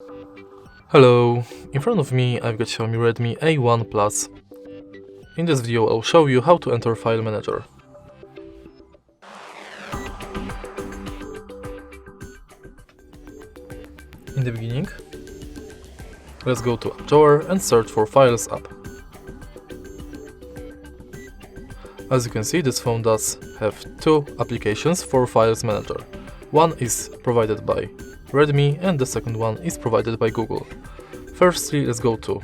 Hello, in front of me I've got Xiaomi Redmi A1 Plus. In this video I'll show you how to enter File Manager. In the beginning, let's go to App Drawer and search for Files app. As you can see, this phone does have two applications for Files Manager. One is provided by Redmi and the second one is provided by Google. Firstly, let's go to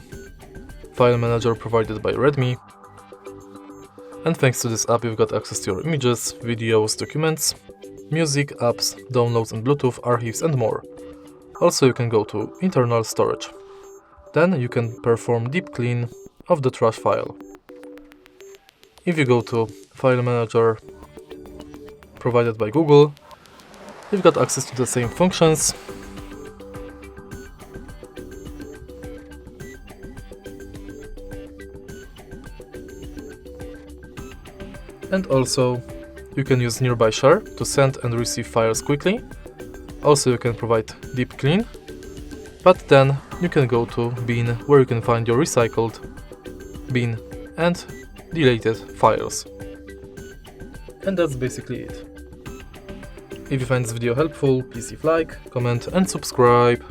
File Manager provided by Redmi. And thanks to this app you've got access to your images, videos, documents, music, apps, downloads and Bluetooth, archives and more. Also you can go to internal storage. Then you can perform deep clean of the trash file. If you go to File Manager provided by Google, you've got access to the same functions. And also you can use nearby share to send and receive files quickly. Also you can provide deep clean, but then you can go to bin where you can find your recycled bin and deleted files. And that's basically it. If you find this video helpful, please leave like, comment and subscribe.